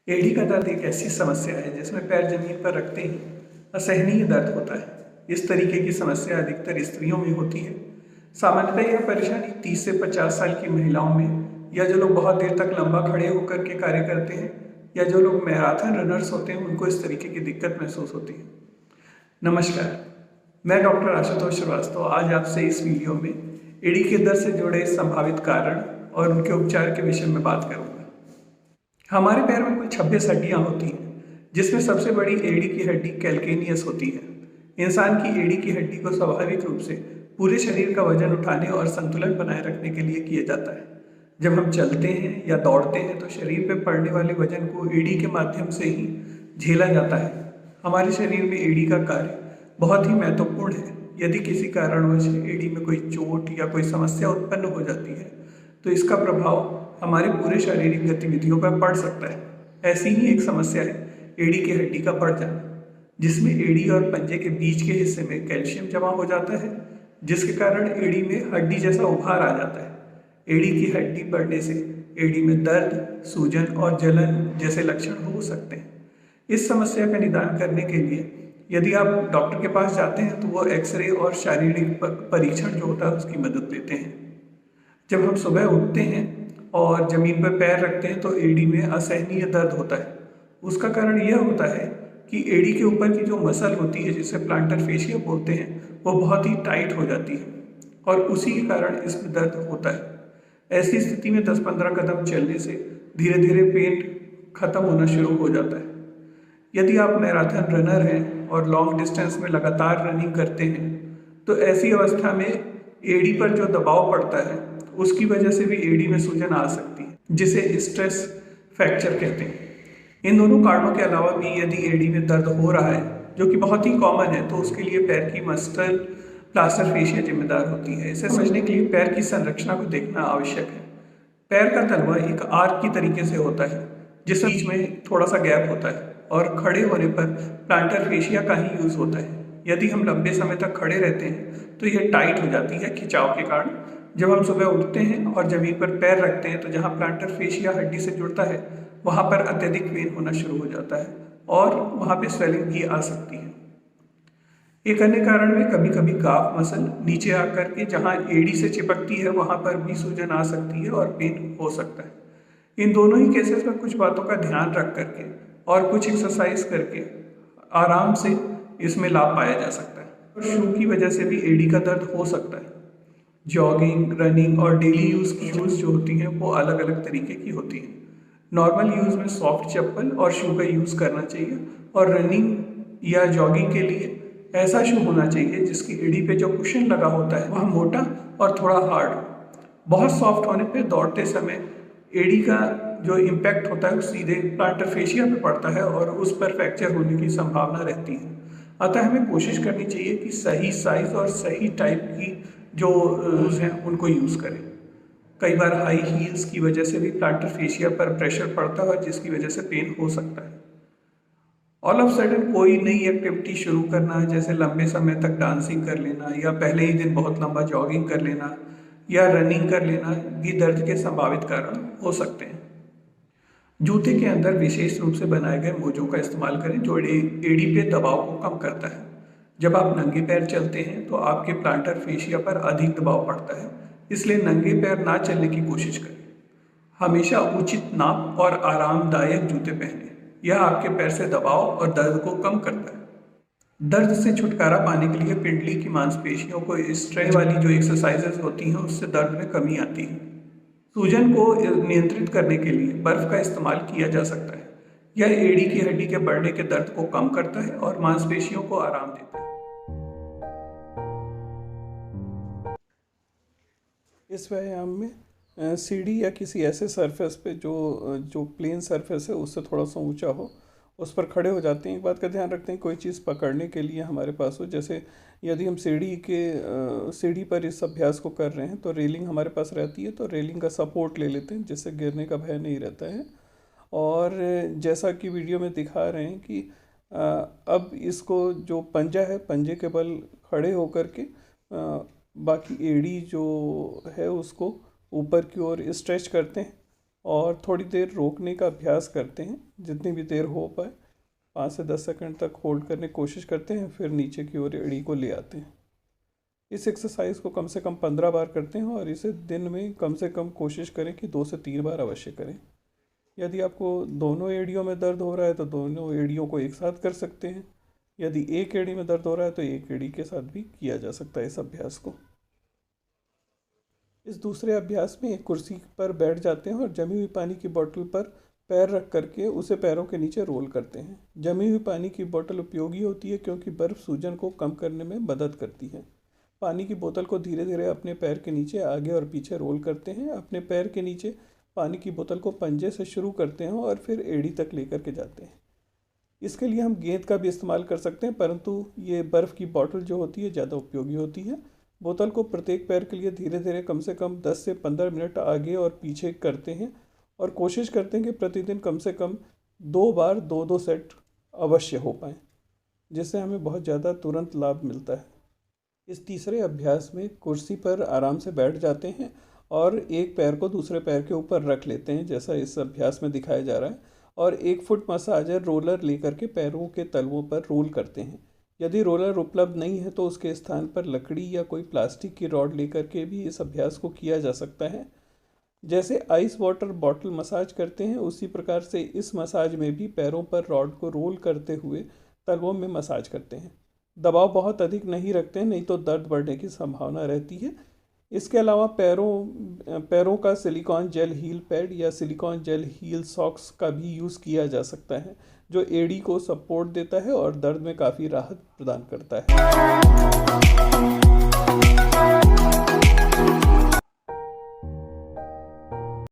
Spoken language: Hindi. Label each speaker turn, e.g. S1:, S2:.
S1: एड़ी का दर्द एक ऐसी समस्या है जिसमें पैर जमीन पर रखते ही असहनीय दर्द होता है। इस तरीके की समस्या अधिकतर स्त्रियों में होती है। सामान्यतः यह परेशानी 30 से 50 साल की महिलाओं में, या जो लोग बहुत देर तक लंबा खड़े होकर के कार्य करते हैं, या जो लोग मैराथन रनर्स होते हैं, उनको इस तरीके की दिक्कत महसूस होती है। नमस्कार, मैं डॉक्टर आशुतोष श्रीवास्तव आज आपसे इस वीडियो में एड़ी के दर्द से जुड़े संभावित कारण और उनके उपचार के विषय में बात करूंगा। हमारे पैर में कुल 26 हड्डियां होती हैं, जिसमें सबसे बड़ी एड़ी की हड्डी कैल्केनियस होती है। इंसान की एड़ी की हड्डी को स्वाभाविक रूप से पूरे शरीर का वजन उठाने और संतुलन बनाए रखने के लिए किया जाता है। जब हम चलते हैं या दौड़ते हैं तो शरीर पर पड़ने वाले वजन को एड़ी के माध्यम से ही झेला जाता है। हमारे शरीर में एड़ी का कार्य बहुत ही महत्वपूर्ण है। यदि किसी कारणवश एड़ी में कोई चोट या कोई समस्या उत्पन्न हो जाती है तो इसका प्रभाव हमारे पूरे शारीरिक गतिविधियों पर पड़ सकता है। ऐसी ही एक समस्या है एड़ी की हड्डी का बढ़ जाना, जिसमें एड़ी और पंजे के बीच के हिस्से में कैल्शियम जमा हो जाता है, जिसके कारण एड़ी में हड्डी जैसा उभार आ जाता है। एड़ी की हड्डी बढ़ने से एड़ी में दर्द, सूजन और जलन जैसे लक्षण हो सकते हैं। इस समस्या का निदान करने के लिए यदि आप डॉक्टर के पास जाते हैं तो वो एक्सरे और शारीरिक परीक्षण जो होता है उसकी मदद लेते हैं। जब हम सुबह उठते हैं और ज़मीन पर पैर रखते हैं तो एड़ी में असहनीय दर्द होता है। उसका कारण यह होता है कि एड़ी के ऊपर की जो मसल होती है, जिसे प्लांटर फेशिया बोलते हैं, वो बहुत ही टाइट हो जाती है और उसी के कारण इसमें दर्द होता है। ऐसी स्थिति में 10-15 कदम चलने से धीरे धीरे पेन खत्म होना शुरू हो जाता है। यदि आप मैराथन रनर हैं और लॉन्ग डिस्टेंस में लगातार रनिंग करते हैं तो ऐसी अवस्था में एड़ी पर जो दबाव पड़ता है उसकी वजह से भी एड़ी में सूजन आ सकती है, जिसे स्ट्रेस फ्रैक्चर कहते हैं। इन दोनों कारणों के अलावा भी यदि एड़ी में दर्द हो रहा है, जो कि बहुत ही कॉमन है, तो उसके लिए पैर की मसल प्लास्टर फेशिया जिम्मेदार होती है। इसे समझने के लिए पैर की संरचना को देखना आवश्यक है। पैर का तलवा एक आर्क की तरीके से होता है, जिसमें बीच में थोड़ा सा गैप होता है और खड़े होने पर प्लांटर फेशिया का ही यूज होता है। यदि हम लंबे समय तक खड़े रहते हैं तो यह टाइट हो जाती है खिंचाव के कारण। जब हम सुबह उठते हैं और जमीन पर पैर रखते हैं तो जहाँ प्लांटर फेशिया हड्डी से जुड़ता है वहाँ पर अत्यधिक पेन होना शुरू हो जाता है और वहाँ पे स्वेलिंग भी आ सकती है। एक अन्य कारण में कभी कभी काफ मसल नीचे आकर के जहाँ एड़ी से चिपकती है वहाँ पर भी सूजन आ सकती है और पेन हो सकता है। इन दोनों ही केसेस में कुछ बातों का ध्यान रख करके और कुछ एक्सरसाइज करके आराम से इसमें लाभ पाया जा सकता है। और शू की वजह से भी एड़ी का दर्द हो सकता है। जॉगिंग, रनिंग और डेली यूज़ की शूज़ जो होती हैं वो अलग अलग तरीके की होती हैं। नॉर्मल यूज़ में सॉफ्ट चप्पल और शू का यूज़ करना चाहिए, और रनिंग या जॉगिंग के लिए ऐसा शू होना चाहिए जिसकी एड़ी पे जो कुशन लगा होता है वह मोटा और थोड़ा हार्ड हो। बहुत सॉफ्ट होने पे दौड़ते समय एड़ी का जो इम्पैक्ट होता है वो सीधे प्लांटर फेशिया पे पड़ता है और उस पर फ्रैक्चर होने की संभावना रहती है। अतः हमें कोशिश करनी चाहिए कि सही साइज और सही टाइप की जो शूज़ हैं उनको यूज़ करें। कई बार हाई हील्स की वजह से भी प्लांटर फेशिया पर प्रेशर पड़ता है जिसकी वजह से पेन हो सकता है। ऑल ऑफ सडन कोई नई एक्टिविटी शुरू करना है, जैसे लंबे समय तक डांसिंग कर लेना या पहले ही दिन बहुत लंबा जॉगिंग कर लेना या रनिंग कर लेना, भी दर्द के संभावित कारण हो सकते हैं। जूते के अंदर विशेष रूप से बनाए गए मोजों का इस्तेमाल करें जो एड़ी पे दबाव को कम करता है। जब आप नंगे पैर चलते हैं तो आपके प्लांटर फेशिया पर अधिक दबाव पड़ता है, इसलिए नंगे पैर ना चलने की कोशिश करें। हमेशा उचित नाप और आरामदायक जूते पहनें, यह आपके पैर से दबाव और दर्द को कम करता है। दर्द से छुटकारा पाने के लिए पिंडली की मांसपेशियों को स्ट्रेच वाली जो एक्सरसाइजेज होती हैं उससे दर्द में कमी आती है। सूजन को नियंत्रित करने के लिए बर्फ का इस्तेमाल किया जा सकता है। यह एड़ी की हड्डी के बढ़ने के दर्द को कम करता है और मांसपेशियों को आराम देता है। इस व्यायाम में सीढ़ी या किसी ऐसे सरफेस पे जो जो प्लेन सरफेस है उससे थोड़ा सा ऊंचा हो, उस पर खड़े हो जाते हैं। एक बात का ध्यान रखते हैं, कोई चीज़ पकड़ने के लिए हमारे पास हो। जैसे यदि हम सीढ़ी पर इस अभ्यास को कर रहे हैं तो रेलिंग हमारे पास रहती है, तो रेलिंग का सपोर्ट ले लेते हैं जिससे गिरने का भय नहीं रहता है। और जैसा कि वीडियो में दिखा रहे हैं कि अब इसको जो पंजा है, पंजे के बल खड़े होकर के बाकी एड़ी जो है उसको ऊपर की ओर स्ट्रेच करते हैं और थोड़ी देर रोकने का अभ्यास करते हैं, जितनी भी देर हो पाए 5 से 10 सेकंड तक होल्ड करने की कोशिश करते हैं, फिर नीचे की ओर एड़ी को ले आते हैं। इस एक्सरसाइज को कम से कम 15 बार करते हैं और इसे दिन में कम से कम कोशिश करें कि 2 से 3 बार अवश्य करें। यदि आपको दोनों एड़ियों में दर्द हो रहा है तो दोनों एड़ियों को एक साथ कर सकते हैं। यदि एक एड़ी में दर्द हो रहा है तो एक एड़ी के साथ भी किया जा सकता है इस अभ्यास को। इस दूसरे अभ्यास में एक कुर्सी पर बैठ जाते हैं और जमी हुई पानी की बोतल पर पैर रख करके उसे पैरों के नीचे रोल करते हैं। जमी हुई पानी की बोतल उपयोगी होती है क्योंकि बर्फ़ सूजन को कम करने में मदद करती है। पानी की बोतल को धीरे धीरे अपने पैर के नीचे आगे और पीछे रोल करते हैं। अपने पैर के नीचे पानी की बोतल को पंजे से शुरू करते हैं और फिर एड़ी तक लेकर के जाते हैं। इसके लिए हम गेंद का भी इस्तेमाल कर सकते हैं, परंतु ये बर्फ़ की बोतल जो होती है ज़्यादा उपयोगी होती है। बोतल को प्रत्येक पैर के लिए धीरे धीरे कम से कम 10 से 15 मिनट आगे और पीछे करते हैं और कोशिश करते हैं कि प्रतिदिन कम से कम 2 बार 2-2 सेट अवश्य हो पाएँ, जिससे हमें बहुत ज़्यादा तुरंत लाभ मिलता है। इस तीसरे अभ्यास में कुर्सी पर आराम से बैठ जाते हैं और एक पैर को दूसरे पैर के ऊपर रख लेते हैं, जैसा इस अभ्यास में दिखाया जा रहा है, और 1 फुट मसाजर रोलर लेकर के पैरों के तलवों पर रोल करते हैं। यदि रोलर उपलब्ध नहीं है तो उसके स्थान पर लकड़ी या कोई प्लास्टिक की रॉड लेकर के भी इस अभ्यास को किया जा सकता है। जैसे आइस वाटर बॉटल मसाज करते हैं उसी प्रकार से इस मसाज में भी पैरों पर रॉड को रोल करते हुए तलवों में मसाज करते हैं। दबाव बहुत अधिक नहीं रखते हैं, नहीं तो दर्द बढ़ने की संभावना रहती है। इसके अलावा पैरों का सिलिकॉन जेल हील पैड या सिलिकॉन जेल हील सॉक्स का भी यूज़ किया जा सकता है, जो एड़ी को सपोर्ट देता है और दर्द में काफ़ी राहत प्रदान करता है।